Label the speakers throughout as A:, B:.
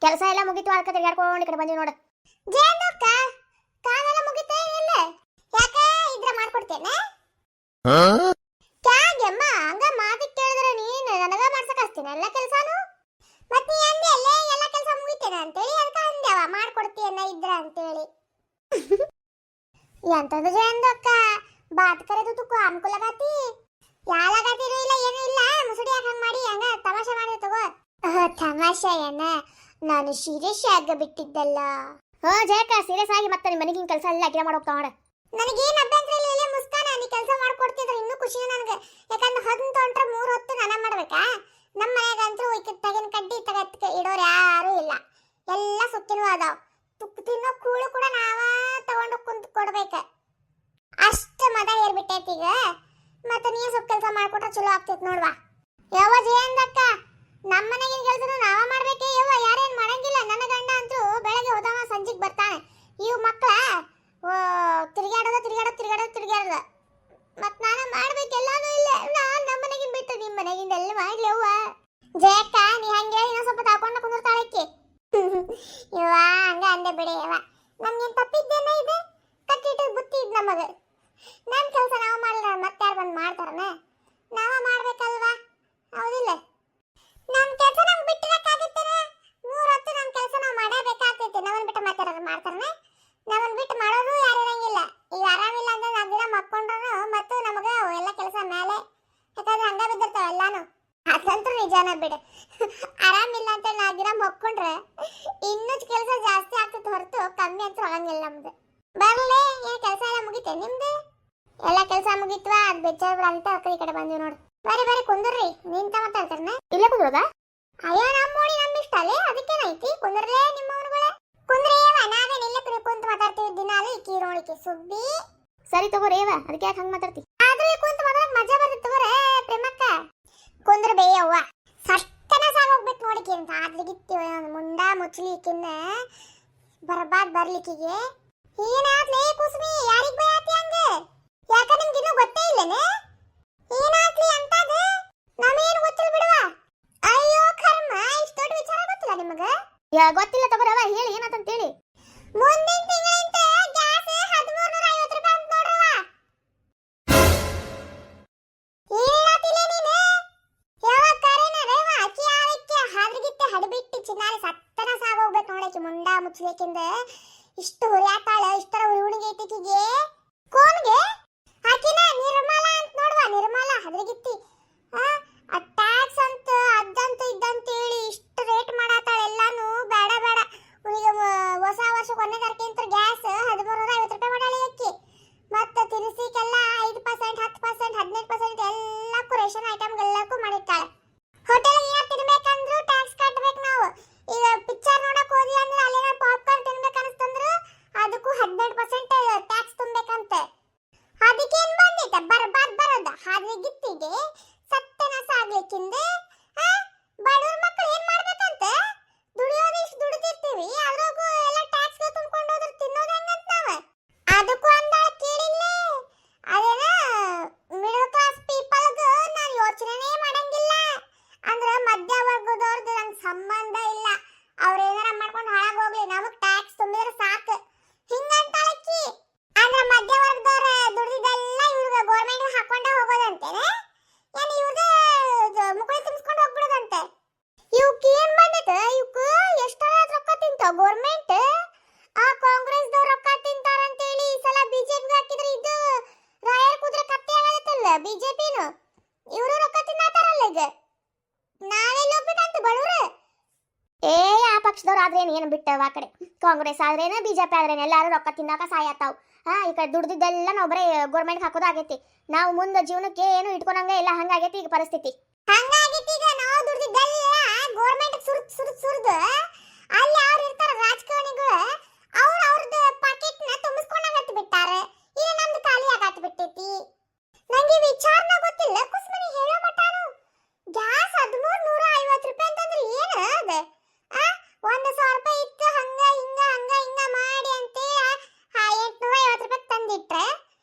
A: ಕೆಲಸ ಎಲ್ಲ ಮುಗಿತು ಅದಕ್ಕೆ ತಿರ್ಗಾಡ್ಕೊಂಡು ಈ ಕಡೆ ಬಂದಿವಿ ನೋಡು.
B: ಜೇನಕ್ಕ ಕಾಲೆಲ್ಲ ಮುಗಿತೇ ಇಲ್ಲ ಯಾಕೆ ಇದ್ರ ಮಾಡ್ಕೊಡ್ತೇನೆ ಕ್ಯಾಗೆಮ್ಮ ಹಂಗ ಮಾತಿಗೆ ಕೇಳಿದ್ರೆ ನೀನು ನನಗ ಮಾಡ್ಸಕ್ ಹಚ್ತೀನಿ ಎಲ್ಲ ಕೆಲಸನು ಮತ್ ನೀ ಅಂದೆ ಅಲ್ಲೇ ಎಲ್ಲ ಕೆಲಸ ಮುಗಿತೇನೆ ಅಂತೇಳಿ ಅದಕ್ಕೆ ಅಂದೇವ ಮಾಡ್ಕೊಡ್ತೀಯನ್ನ ಇದ್ರ ಅಂತೇಳಿ ಎಂತಂದ್ರೆ ಜೇನಕ್ಕ ಬಾತ್ ಕರೆದು ತುಕ್ಕು ಅನುಕೂಲಗಾತಿ ಯಾಲಾಗತಿನೂ ಇಲ್ಲ ಏನೂ ಇಲ್ಲ ಮುಸುಡಿ ಯಾಕೆ ಹಂಗ ಮಾಡಿ ಹಂಗ ತಮಾಷೆ ಮಾಡಿದೆ ತಗೋ ತಮಾಷೆ ಏನ ನಾನು ಸೀರಿಯಸ್ ಆಗ ಬಿಟ್ಟಿದ್ದಲ್ಲ.
A: ಜಯಕ್ಕ ಸೀರಿಯಸ್ ಆಗಿ ಮತ್ತೆ ನಿಮ್ಮ ಮನೆಗಿನ ಕೆಲಸ ಎಲ್ಲ ಗಿಡ ಮಾಡೋಗ್ತಾ ನೋಡ.
B: ನನಗೇನು ಅಭ್ಯಂತರ ಇಲ್ಲ ಇಲ್ಲ ಮುಸ್ಕಾನ ನೀ ಕೆಲಸ ಮಾಡ್ಕೊಡ್ತಿದ್ರೆ ಇನ್ನೂ ಖುಷಿ ನನಗೆ ಯಾಕಂದ್ರೆ ಹೊತ್ತು ತೊಂಟ್ರೆ 3 ಹೊತ್ತು ನಾನ ಮಾಡ್ಬೇಕಾ ನಮ್ಮ ಮನೆಗಂತೂ ತಗಿನ ಕಡ್ಡಿ ತಗತ್ ಇಡೋರು ಯಾರು ಇಲ್ಲ ಎಲ್ಲ ಸುತ್ತಿನೂ ಅದಾವ ತುಕ್ಕು ತಿನ್ನೋ ಕೂಳು ಕೂಡ ನಾವ ತಗೊಂಡು ಕುಂತು ಕೊಡ್ಬೇಕ ಅಷ್ಟ ಮದ ಏರ್ಬಿಟ್ಟೈತಿ ಈಗ ಮತ್ತೆ ನೀ ಸ್ವಲ್ಪ ಕೆಲಸ ಮಾಡ್ಕೊಟ್ರೆ ಚಲೋ ಆಗ್ತೈತಿ ನೋಡ್ವಾ. ಯಾವ ಜಯಂದಕ್ಕ ನಮ್ಮ ಮನೆಗಿನ ಕೆಲಸನ ನಾವ ಮಾಡ್ಬೇಕೇ ಯವ್ವ ಯಾರೇನ್ ಮಾಡಂಗಿಲ್ಲ. ನನ್ನ ಗಂಡ ಅಂತೂ ಬೆಳಗ್ಗೆ ಹೋದವ ಸಂಜಿಗೆ ಬರ್ತಾನೆ ಇವು ಮಕ್ಕಳ ತಿರುಗಾಡೋದ ಮತ್ ನಾನು ಮಾಡ್ಬೇಕೆಲ್ಲಾನು ಇಲ್ಲ ನಾನ್ ನಮ್ಮ ಮನೆಗಿನ ಬಿಟ್ಟು ನಿಮ್ಮ ಮನೆಗಿಂದ ಎಲ್ಲ ಮಾಡ್ಲಿ ಅವ್ವ. ಜಯಕ್ಕ ನೀ ಹಂಗೆ ಇನ್ನೂ ಸ್ವಲ್ಪ ತಾಕೊಂಡು ಕುಂದಿರ್ತಾಳಕ್ಕೆ ಇವ ಹಂಗ ಅಂದೆ ಬಿಡಿ ಯವ್ವ ನಮ್ಗೇನ್ ತಪ್ಪಿದ್ದೇನ ಇದೆ ಕಟ್ಟಿಟ್ಟು ಬುತ್ತಿ ಇದ್ ನಮಗ ನಮ್ಮ ಕೆಲಸ ನಾವು ಮಾಡಿಲ್ಲ ಮತ್ತೆ ಯಾರು ಬಂದು ಮಾಡ್ತಾರನ ನಾವ ಮಾಡ್ಬೇಕಲ್ವಾ ಹೌದಿಲ್ಲ. ನಮ್ಮ ಕೆಲಸ ನಮ್ಗೆ ಬಿಟ್ಟಿರಕ್ಕಾಗತ್ತೇನ 3 ಹೊತ್ತು ನಮ್ಮ ಕೆಲಸ ನಾವು ಮಾಡಬೇಕಾಗ್ತೈತಿ ನಮ್ಮನ್ನ ಬಿಟ್ಟು ಮಾತಾಡೋರು ಮಾಡ್ತಾರನ ನಮ್ಮನ್ನ ಬಿಟ್ಟು ಮಾಡೋರು ಯಾರು ಇರಂಗಿಲ್ಲ. ಈಗ ಆರಾಮಿಲ್ಲ ಅಂದ್ರೆ 4 ದಿನ ಮಕ್ಕೊಂಡ್ರು ಮತ್ತು ನಮಗ ಎಲ್ಲ ಕೆಲಸ ಮೇಲೆ ಯಾಕಂದ್ರೆ ಹಂಗ ಬಿದ್ದಿರ್ತಾವ ಎಲ್ಲಾನು ಅದಂತೂ ನಿಜಾನ ಬಿಡು ಆರಾಮಿಲ್ಲ ಅಂತ 4 ದಿನ ಮಕ್ಕೊಂಡ್ರೆ ಇನ್ನೂ ಕೆಲಸ ಜಾಸ್ತಿ ಆಗ್ತೈತೆ ಹೊರತು ಕಮ್ಮಿ ಅಂತೂ ಆಗಂಗಿಲ್ಲ ನಮ್ದು. ಬರ್ಲೇ ಏನು ಕೆಲಸ ಎಲ್ಲ ಮುಗಿತೆ ನಿಮ್ದು ಎಲ್ಲ ಕೆಲಸ ಮುಗಿತ್ವಾ ಅದು ಬೆಚ್ಚ ಅಂತ ಈ ಕಡೆ ಬಂದ್ವಿ ನೋಡು. ಬರಿ ಕುಂದ್ರಿ ನಿಂತ ಮಾತಾಡ್ತಾರನ
A: ಇಲ್ಲೇ ಕುಂದ್ರೋದ
B: ಅಯ್ಯೋ ನಮ್ಮ ಓಣಿ ನಮ್ ಇಷ್ಟ ಅಲ್ಲೇ ಅದಕ್ಕೇನೈತಿ ಕುಂದ್ರಲೇ ನಿಮ್ಮವ್ರುಗಳೇ ಕುಂದ್ರಿ ನಾವೇ ನಿಲ್ಲ ಕುಂತ ಮಾತಾಡ್ತೀವಿ ದಿನಾಲು ಈ ಕೀರೋಳಿಕೆ ಸುದ್ದಿ.
A: ಸರಿ ತಗೋರೇವ ಅದಕ್ಕೆ ಯಾಕೆ ಹಂಗ ಮಾತಾಡ್ತಿ
B: ಆದ್ರೆ ಕುಂತ ಮಾತಾಡಕ್ ಮಜಾ ಬರ್ತೈತಿ ತಗೋರೆ ಪ್ರೇಮಕ್ಕ ಕುಂದ್ರ ಬೇಯವ್ವ ಸಷ್ಟನ ಸಾಗೋಗ್ಬೇಕು ನೋಡಿಕೆ ಅಂತ ಆದ್ಲಿಗಿತ್ತೀವ ಮುಂಡ ಮುಚ್ಚಲಿಕ್ಕಿನ್ನ ಬರ್ಬಾದ್ ಬರ್ಲಿಕ್ಕಿಗೆ ಏನಾದ್ಲೇ ಕುಸುಮಿ ಯಾರಿಗ್ ಭಯ ಆತಿ ಹಂಗ ಯಾಕ ನಿಮ್ಗಿನ್ನೂ ಗೊತ್ತೇ ಇಲ್ಲನೆ ಏನಾಗ್ಲಿ ಅಂತದ ನಮೇನು ಗೊತ್ತಿಲ್ಲ ಬಿಡುವ. ಅಯ್ಯೋ ಕರ್ಮ ಇಷ್ಟು ದೊಡ್ಡ ವಿಚಾರ ಗೊತ್ತಿಲ್ಲ ನಿಮಗ
A: ಗೊತ್ತಿಲ್ಲ ತಗೋರವ ಹೇಳಿ ಏನಾತಂತ ಹೇಳಿ.
B: ಮುಂದಿನ ತಿಂಗಳಿಂದ ಗ್ಯಾಸ್ 1350 ರೂಪಾಯಿ ಅಂತ ನೋಡ್ರವ ಏನಾತಿಲ್ಲ ನೀನು ಯಾವ ಕರೆನ ರೇವ ಅಕ್ಕಿ ಆಳಕ್ಕೆ ಹಾದ್ರಿಗಿತ್ತೆ ಹಡಬಿಟ್ಟು ಚಿನ್ನಾರಿ ಸತ್ತನ ಸಾಗೋಗ್ಬೇಕು ನೋಡಕ್ಕೆ ಮುಂಡ ಮುಚ್ಚಲಿಕ್ಕಿಂದ ಇಷ್ಟು ಹುರಿಯಾತಾಳ ಇಷ್ಟರ ಉಳಿಗೆ ಐತಿಕಿಗೆ ಕೋನ್ಗೆ ಆಕಿನ ನಿರ್ಮಲಾ ಅಂತ ನೋಡುವ ನಿರ್ಮಲಾ ಹದ್ರಿಗಿತ್ತಿ ಆ ಟ್ಯಾಕ್ಸ್ ಅಂತ ಅದಂತ ಇದ್ದಂತ ಹೇಳಿ ಇಷ್ಟು ರೇಟ್ ಮಾಡಾತಾಳ ಎಲ್ಲಾನು ಬೇಡ ಬೇಡ ಈಗ ಹೊಸ ವರ್ಷಕ್ಕೆ 1ನೇ ತಾರೀಕಿಂತ ಗ್ಯಾಸ್ 1350 ರೂಪಾಯಿ ಮಾಡಾಳಿ ಅಕ್ಕಿ ಮತ್ತೆ ತಿನಿಸಿಗೆಲ್ಲ 5% 10% 15% ಎಲ್ಲಕ್ಕೂ ರೇಷನ್ ಐಟಮ್ಗೆಲ್ಲಕ್ಕೂ ಮಾಡಿರ್ತಾಳೆ. ಹೋಟೆಲ್ ಏನಾರು ತಿನ್ಬೇಕಂದ್ರೂ ಟ್ಯಾಕ್ಸ್ ಕಟ್ಟಬೇಕು ನಾವು. ಈಗ ಪಿಕ್ಚರ್ ನೋಡಕ್ ಹೋದ್ವಿ ಅಂದ್ರೆ ಅಲ್ಲೇನೋ ಪಾಪ್ಕಾರ್ನ್ ತಿನ್ಬೇಕು ಅನಿಸ್ತಂದ್ರು ಅದಕ್ಕೂ 18% ಟ್ಯಾಕ್ಸ್ ತುಂಬಬೇಕಂತ. ಅದಕ್ಕೇನ್ ಬಂದೈತೆ ಬರ್ಬಾದ್ ಬರೋದ ಹಾದ್ರಿಗಿತ್ತಿಗೆ ಸತ್ಯನಾಶ ಆಗ್ಲಿಕ್ಕಿಂದ ಬಡವ್ರ ಮಕ್ಕಳು ಏನ್ ಮಾಡ್ಬೇಕಂತ ದುಡಿಯೋದು ಇಷ್ಟು ದುಡಿದಿರ್ತೀವಿ ಅದ್ರಾಗೂ ಎಲ್ಲ ಟ್ಯಾಕ್ಸ್ ತುಂಬಿಕೊಂಡು ಹೋದ್ರೆ ತಿನ್ನೋದು ಹೆಂಗಂತ ನಾವ ಅದಕ್ಕೂ ಅಂದಾಳ ಕೇಳಿಲ್ಲೇ ಅದೇನ ಮಿಡಲ್ ಕ್ಲಾಸ್ ಪೀಪಲ್ಗೂ ನಾನು ಯೋಚನೆನೇ ಮಾಡಂಗಿಲ್ಲ ಅಂದ್ರೆ ಮಧ್ಯವರ್ಗದವ್ರದ್ದು ನಂಗೆ ಸಂಬಂಧ ಇಲ್ಲ ಅವ್ರ ಏನಾರ ಮಾಡ್ಕೊಂಡು ಹಾಳಾಗ್ ಹೋಗ್ಲಿ ನಮಗ್ ಟ್ಯಾಕ್ಸ್ ತುಂಬಿದ್ರೆ ಸಾಕು ಹಿಂಗಂತಾಳಕ್ಕಿ ಅಂದ್ರೆ ಮಧ್ಯವರ್ಗದವ್ರ ದುಡಿದೆಲ್ಲ ಇವ್ರಿಗೆ ಗೌರ್ಮೆಂಟ್ ಹಾಕೊಂಡ ಹೋಗೋದಂತೇನೆ ಏನು ಇವ್ರದ್ದು ಮುಕುಳಿ ತುಂಬಿಸ್ಕೊಂಡು ಹೋಗ್ಬಿಡೋದಂತೆ. ಇವಕ್ಕೆ ಏನ್ ಬಂದೈತೆ ಇವಕ್ಕೆ ಎಷ್ಟರ ರೊಕ್ಕ ತಿಂತಾವ ಗೌರ್ಮೆಂಟ್ ಆ ಕಾಂಗ್ರೆಸ್ದವ್ರು ರೊಕ್ಕ ತಿಂತಾರಂತೇಳಿ ಈ ಸಲ ಬಿಜೆಪಿ ಹಾಕಿದ್ರೆ ಇದು ರಾಯರ್ ಕುದುರೆ ಕತ್ತಿ ಆಗತ್ತಲ್ಲ ಬಿಜೆಪಿನು ಇವರು ರೊಕ್ಕ ತಿನ್ನಾತಾರಲ್ಲ ಈಗ ನಾವೆಲ್ಲ ಹೋಗ್ಬೇಕಂತ ಬಡವ್ರು.
A: ಆ ಪಕ್ಷದವ್ರು ಆದ್ರೇನು ಏನು ಬಿಟ್ಟವ ಆ ಕಡೆ ಕಾಂಗ್ರೆಸ್ ಆದ್ರೇನ ಬಿಜೆಪಿ ಆದ್ರೇನು ಎಲ್ಲಾರು ರೊಕ್ಕ ತಿನ್ನಾಕ ಸಾಯತ್ತಾವ್. ಈ ಕಡೆ ದುಡ್ದಿದ್ದೆಲ್ಲ ನಾವು ಬರೀ ಗೌರ್ಮೆಂಟ್ ಹಾಕೋದು ಆಗೈತಿ. ನಾವು ಮುಂದೆ ಜೀವನಕ್ಕೆ ಏನು ಇಟ್ಕೊಂಡಂಗ ಎಲ್ಲ ಹಂಗಾಗೈತಿ ಈಗ ಪರಿಸ್ಥಿತಿ.
B: ಹಂಗಾಗೈತಿ ಈಗ ನಾವು ದುಡ್ದಿದ್ದೆಲ್ಲ ಗೌರ್ಮೆಂಟ್ ಸುರ್ದು ಅಲ್ಲಿ ಅವ್ರು ಇರ್ತಾರ ರಾಜಕಾರಣಿಗಳು ಅವ್ರದ್ದು ಪಾಕೆಟ್ನ ತುಂಬಿಸ್ಕೊಂಡಾಗತ್ತಿ ಬಿಟ್ಟಾರೆ. ಈಗ ನಮ್ದು ಖಾಲಿ ಆಗತ್ ಬಿಟ್ಟೈತಿ. ನಂಗೆ ವಿಚಾರನ ಗೊತ್ತಿಲ್ಲ ಕುಸ್ಮನಿ ಹೇಳೋ ಮಟಾನು ಗ್ಯಾಸ್ 1350 ರೂಪಾಯಿ ಅಂತಂದ್ರೆ ಏನು ಅದ 1,000 ರೂಪಾಯಿ ಇತ್ತು ಹಂಗ ಹಿಂಗ ಮಾಡಿ ಅಂತ 850 ರೂಪಾಯಿ ತಂದಿಟ್ರೆ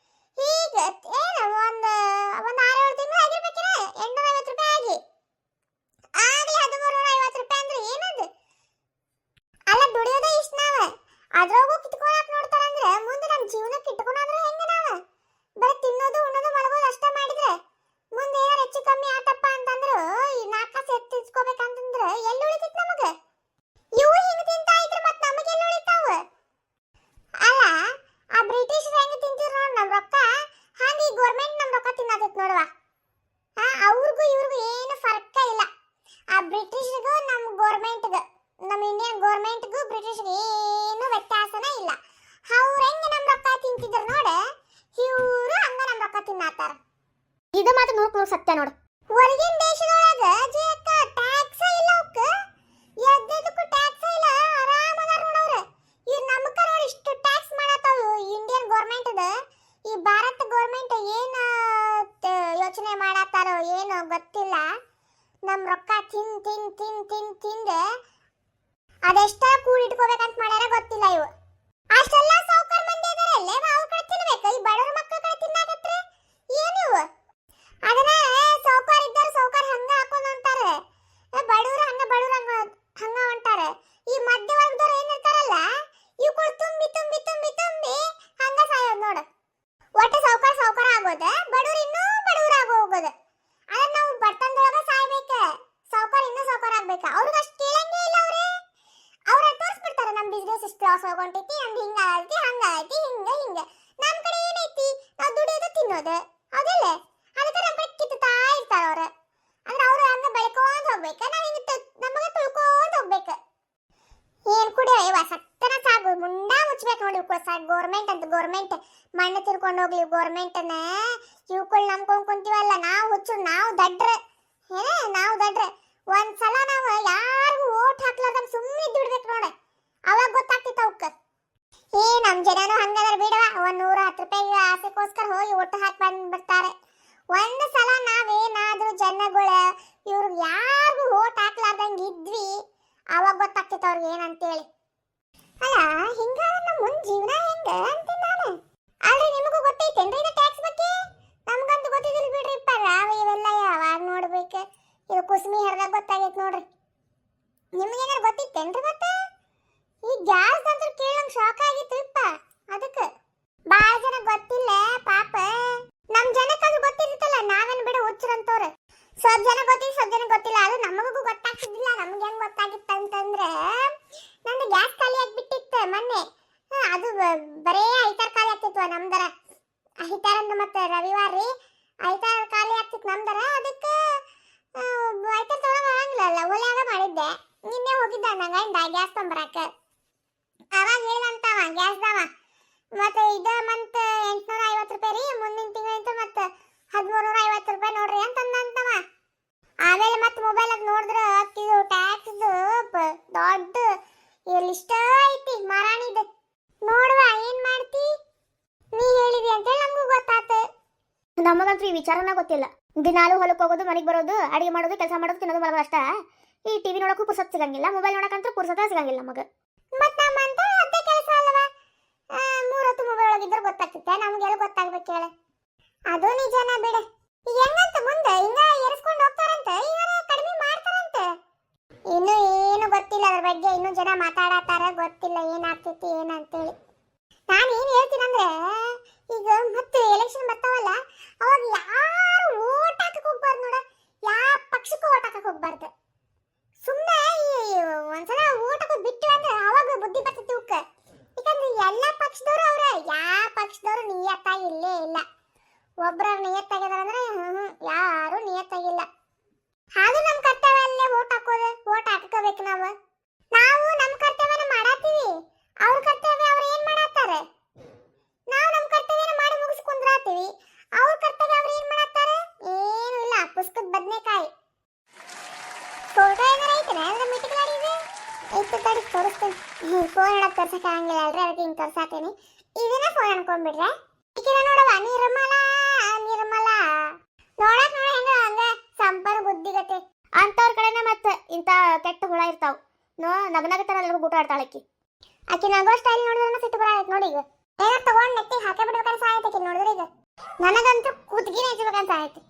B: ಈಗ ಏನು ಒಂದು 6-7 ತಿಂಗಳು ಆಗಿರ್ಬೇಕಿನ 850 ರೂಪಾಯಿ ರೊಕ್ಕ ತಿಂದ ಅದೆಷ್ಟ ಕೂಡಿಟ್ಕೋಬೇಕಂತ ಮಾಡ್ಯಾರ ಗೊತ್ತಿಲ್ಲ ಇವು. ಅಷ್ಟೆಲ್ಲ ಸಾವುಕಾರ ಮಂದಿ ಅದಾರಲ್ಲೇ ಅವ್ರ ಕಡೆ ತಿನ್ಬೇಕು, ಈ ಬಡವ್ರ ಮಕ್ಕಳ ಕಡೆ ತಿನ್ನಾಕತ್ರೆ ಏನಿವು? ಅದನ್ನ ಸಾವುಕಾರ ಇದ್ದಾರೆ ಸಾವುಕಾರ ಹಂಗ ಹಾಕೊಂಡ್ ಹೊಂಟಾರೆ, ಬಡವ್ರ ಹಂಗ ಹೊಂಟಾರೆ. ಈ ಮಧ್ಯವರ್ಗದವ್ರು ಏನಿರ್ತಾರಲ್ಲ ಇವ್ಗಳು ತುಂಬಿ ಹಂಗ ಸಾಯೋದು ನೋಡು. ಒಟ್ಟು ಸಾವುಕಾರ ಆಗೋದ, ಬಡವ್ರು ಇನ್ನೂ ಬಡವ್ರು ಹೋಗೋದು. ಅದ್ರ ನಾವು ಬರ್ತನದೊಳಗ ಸಾಯ್ಬೇಕ, ಸಾವುಕಾರ ಇನ್ನೂ ಸಾವುಕಾರ ಆಗ್ಬೇಕ. ಅವ್ರಿಗೆ ಅಷ್ಟು ಕೇಳಂಗೇ ಇಲ್ಲ. ಅವ್ರ ತೋರಿಸ್ಬಿಡ್ತಾರೆ ನಮ್ ಬಿಸ್ನೆಸ್ ಇಷ್ಟು ಲಾಸ್ ಆಗೋಂಟೈತಿ, ನಮ್ದು ಹಿಂಗಾಗೈತಿ ಹಂಗಾಗೈತಿ ಹಿಂಗ. ನಮ್ ಕಡೆ ಏನೈತಿ, ನಾವು ದುಡಿಯೋದು ತಿನ್ನೋದು ಹೌದಿಲ್ಲ? ಅದಕ್ಕೆ ನಮ್ಮ ಕಡೆ ಕಿತ್ತಾ ಇರ್ತಾರ ಅವ್ರು. ಅಂದ್ರೆ ಅವ್ರು ಹಂಗ ಬೆಳ್ಕೊಂಡ್ ಹೋಗ್ಬೇಕ, ನಾವ್ ಹಿಂಗ ನಮಗೆ ತುಳ್ಕೊಂಡ್ ಹೋಗ್ಬೇಕು. ಏನ್ ಕುಡಿಯೋ ಸತ್ತನ ಸಾಗು, ಮುಂಡಾ ಮುಚ್ಬೇಕು ನೋಡಿ ಗೋರ್ಮೆಂಟ್ ಅಂತ. ಗೋರ್ಮೆಂಟ್ ಮಣ್ಣು ತಿರ್ಕೊಂಡು ಹೋಗ್ಲಿ ಗೋರ್ಮೆಂಟ್ನ. ಇವ್ಗಳು ನಂಬ್ಕೊಂಡ್ ಕುಂತೀವಲ್ಲ, ನಾವು ಹುಚ್ಚು, ನಾವು ದಡ್ರ. ನಾವು ದಡ್ರ. ಒಂದ್ಸಲ ನಾವು ಯಾರಿಗೂ ಓಟ್ ಹಾಕ್ಲಾರ್ದಂಗ ಸುಮ್ಮನೆ ಬಿಡ್ಬೇಕು ನೋಡ, ಅವಾಗ ಗೊತ್ತಾಗ್ತಿತ್ತು ಅವಕ್ಕ. ನಮ್ ಜನನು ಹಂಗದಾರ ಬಿಡವ, 110 ರೂಪಾಯಿ ಆಸೆಗೋಸ್ಕರ ಹೋಗಿ ಒಟ್ಟು ಹಾಕಿ ಬಂದ್ಬಿಡ್ತಾರೆ. ಒಂದ್ ಸಲ ನಾವೇನಾದ್ರೂ ಜನಗಳ ಇವ್ರಿಗೆ ಯಾರಿಗೂ ಓಟ್ ಹಾಕ್ಲಾರ್ದಂಗ ಇದ್ವಿ, ಅವಾಗ ಗೊತ್ತಾಗ್ತಿತ್ತು ಅವ್ರಿಗೆ ಏನಂತೇಳಿ. ಅಲ್ಲ ಹಿಂಗಾದ್ರೆ ನಮ್ಮ ಮುಂದ್ ಜೀವನ ಹೆಂಗ ಅಂತೀನಿ ನಾನು. ಆದ್ರೆ ನಿಮಗೂ ಗೊತ್ತೈತೇನ್ರಿ ಇದು ಟ್ಯಾಕ್ಸ್ ಬಗ್ಗೆ? ನಮ್ಗಂತೂ ಗೊತ್ತಿದ್ದಿಲ್ಲ ಬಿಡ್ರಿಪ್ಪ, ಇವೆಲ್ಲ ಯಾವಾಗ ನೋಡ್ಬೇಕು. ಇದು ಕುಸ್ಮಿ ಹರಿದಾಗ ಗೊತ್ತಾಗೈತೆ ನೋಡ್ರಿ. ನಿಮ್ಗೇನಾರು ಗೊತ್ತಿತ್ತೇನ್ರಿ ಮತ್ತೆ? ಈ ಗ್ಯಾಸ್ ಅಂತ ಕೇಳಂಗ್ ಶಾಕ್ ಆಗಿತ್ತು ಇಪ್ಪ. ಅದಕ್ಕೆ ಬಾಳ ಜನ ಗೊತ್ತಿಲ್ಲ ಪಾಪ. ನಮ್ ಜನಕ್ಕಾದ್ರೂ ಗೊತ್ತಿರುತ್ತಲ್ಲ, ನಾವೇನು ಬಿಡ ಹುಚ್ಚರಂತವ್ರು. ಸ್ವಲ್ಪ ಜನ ಗೊತ್ತಿಲ್ಲ. ಅದು ನಮಗೂ ಗೊತ್ತಾಗ್ತಿದ್ದಿಲ್ಲ. ನಮ್ಗೆ ಹೆಂಗ್ ಗೊತ್ತಾಗಿತ್ತು ಅಂತಂದ್ರೆ, ನಂದು ಗ್ಯಾಸ್ ಖಾಲಿ ಆಗ್ಬಿಟ್ಟಿತ್ತು ಮೊನ್ನೆ. ಅದು ಬರೇ ಐತಾರ ಖಾಲಿ ಆಗ್ತಿತ್ತು ನಮ್ದರ. ಐತಾರಂದು ಮತ್ತೆ ರವಿವಾರ ರೀ ಐತಾರ ಖಾಲಿ ಆಗ್ತಿತ್ತು ನಮ್ದರ. ಅದಕ್ಕೆ ಐತಾರ ತೊಗೊಳಂಗ ಆಗಂಗಿಲ್ಲ, ಒಲೆಯಾಗ ಮಾಡಿದ್ದೆ. ನಿನ್ನೆ ಹೋಗಿದ್ದ ನಂಗಂಡ ಗ್ಯಾಸ್ ತೊಂಬರಾಕ. ಅವಾಗ ಹೇಳಂತವ ಗ್ಯಾಸ್ದವ, ಮತ್ತೆ ಇದ ಮಂತ್ 850 ರೂಪಾಯಿ ರೀ, ಮುಂದಿನ ತಿಂಗಳಿಂದ ಮತ್ತೆ 1350 ರೂಪಾಯಿ ನೋಡ್ರಿ ಅಂತಂದವ. ಆಮೇಲೆ ಮತ್ತೆ ಮೊಬೈಲಾಗ ನೋಡಿದ್ರ ಇದು ಟ್ಯಾಕ್ಸ್ ದೊಡ್ಡ ಲಿಸ್ಟ್ ಐತಿ ಮಾರಾಣಿದ. ನೋಡುವ ಏನ್ ಮಾಡ್ತಿ, ನೀ ಹೇಳಿದಿ ಅಂತೇಳಿ ನಮಗೂ ಗೊತ್ತಾತು.
A: ನಮಗಂತೂ ಈ ವಿಚಾರನ ಗೊತ್ತಿಲ್ಲ. ದಿನಾಲು ಹೊಲಕ್ಕೆ ಹೋಗೋದು, ಮನೆಗೆ ಬರೋದು, ಅಡಿಗೆ ಮಾಡೋದು, ಕೆಲಸ ಮಾಡೋದು, ತಿನ್ನೋದು ಮಾಡೋದು ಅಷ್ಟ. ಈ ಟಿವಿ ನೋಡಕ್ಕೂ ಪುರ್ಸತ್ ಸಿಗಂಗಿಲ್ಲ, ಮೊಬೈಲ್ ನೋಡಕ್ಕಂತೂ ಪುರ್ಸತ ಸಿಗಂಗಿಲ್ಲ ನಮಗೆ.
B: ಮತ್ ನಮ್ಮಂತ ಅದೇ ಕೆಲಸ ಅಲ್ಲವ, 3 ಹೊತ್ತು ಮೊಬೈಲ್ ಒಳಗಿದ್ರೆ ಗೊತ್ತಾಗ್ತಿತ್ತೆ, ನಮ್ಗೆಲ್ಲ ಗೊತ್ತಾಗ್ಬೇಕು ಹೇಳ. ಅದು ನಿಜನ ಬಿಡ. ಈಗ ಹೆಂಗಂತ ಮುಂದೆ ಹಿಂಗ ಎರ್ಸ್ಕೊಂಡು ಹೋಗ್ತಾರಂತ, ಈಗ ಕಡಿಮೆ ಮಾಡ್ತಾರಂತ. ಇನ್ನು ಏನು ಗೊತ್ತಿಲ್ಲ ಅದ್ರ ಬಗ್ಗೆ, ಇನ್ನು ಜನ ಮಾತಾಡತಾರ, ಗೊತ್ತಿಲ್ಲ ಏನಾಗ್ತೈತಿ ಏನಂತೇಳಿ. ನಾನು ಏನ್ ಹೇಳ್ತೀನಂದ್ರೆ, ಈಗ ಮತ್ತೆ ಎಲೆಕ್ಷನ್ ಬರ್ತಾವಲ್ಲ, ಅವಾಗ ಯಾರು ಓಟ್ ಹಾಕಕ್ ಹೋಗ್ಬಾರ್ದು ನೋಡ, ಯಾವ ಪಕ್ಷಕ್ಕೂ ಓಟ್ ಹಾಕಕ್ ಹೋಗ್ಬಾರ್ದು. ಸುಮ್ಮನೆ ಒಂದ್ಸಲ ಓಟ್ ಹಾಕೋದ್ ಬಿಟ್ಟು ಅಂದ್ರೆ ಅವಾಗ ಬುದ್ಧಿ ಬರ್ತೈತಿ ಇವಕ್ಕ. ಯಾಕಂದ್ರೆ ಎಲ್ಲ ಪಕ್ಷದವ್ರು ಅವ್ರೆ, ಯಾವ ಪಕ್ಷದವ್ರು ನಿಯತ್ತಾಗಿ ಇಲ್ಲೇ ಇಲ್ಲ. ಒಬ್ರ ನಿಯತ್ತಾಗಿದಾರ ಅಂದ್ರೆ ಯಾರು ನಿಯತ್ತಾಗಿಲ್ಲ. ಅದು ನಮ್ ಕರ್ತವ್ಯ ಅಲ್ಲೇ ಓಟ್ ಹಾಕೋದು, ಓಟ್ ಹಾಕೋಬೇಕು ನಾವು ನಮ್ ಕರ್ತವ್ಯನ ಮಾಡಾತೀವಿ. ಅವ್ರ ಕರ್ತವ್ಯ ಅವ್ರು ಏನ್ ಮಾಡಾತಾರೆ, ನಾವು ನಮ್ ಕರ್ತವ್ಯನ ಮಾಡಿ ಮುಗಿಸ್ಕೊಂಡ್ರಾತೀವಿ. ಅವ್ರ ಕರ್ತವ್ಯ ಅವ್ರು ಏನ್ ಮಾಡಾತಾರೆ, ಏನು ಇಲ್ಲ, ಪುಸ್ತಕದ ಬದನೆಕಾಯಿ. ಫೋಟೋ ಏನಾರ ಐತನ ಅಂದ್ರೆ ಮೀಟಿಂಗ್ ಮಾಡಿದ್ವಿ ಐತೆ ತಡಿ ತೋರಿಸ್ತೇನೆ. ಫೋನ್ ಒಳಗೆ ತೋರ್ಸಕ್ಕೆ ಆಗಂಗಿಲ್ಲ ಅಲ್ರಿ, ಅದಕ್ಕೆ ಹಿಂಗೆ ತೋರ್ಸಾತೀನಿ. ಇದನ್ನ ಫೋನ್ ಅನ್ಕೊಂಡ್ಬಿಡ್ರೆ ಈಗಿನ ನೋಡವ ನಿರ್ಮಲ ನೋಡಕ್ ಹೆಂಗ ಹಂಗ ಸಂಪರ್ ಬುದ್ಧಿಗತೆ
A: ಅಂತವ್ರ ಕಡೆನ ಮತ್ತೆ ಇಂಥ ಕೆಟ್ಟ ಹುಳ ಇರ್ತಾವ. ನಗನಗತಾರ ಎಲ್ಲರಿಗೂ ಊಟ ಆಡ್ತಾಳಕ್ಕಿ.
B: ಆಕಿ ನಗೋ ಸ್ಟೈಲ್ ನೋಡಿದ್ರೆ ಸಿಟ್ಟು ಬರಾಯ್ತು ನೋಡಿ. ಈಗ ಏನಾರ ತಗೊಂಡ್ ನೆಟ್ಟಿಗೆ ಹಾಕೇ ಬಿಡ್ಬೇಕಂತ ಸಾಯ್ತೈತಿ ನೋಡಿದ್ರೆ. ಈಗ ನನಗಂತೂ ಕೂತ್ಗಿನೇ ಹಚ್ಬೇಕಂತ ಸಾಯ್ತಿ.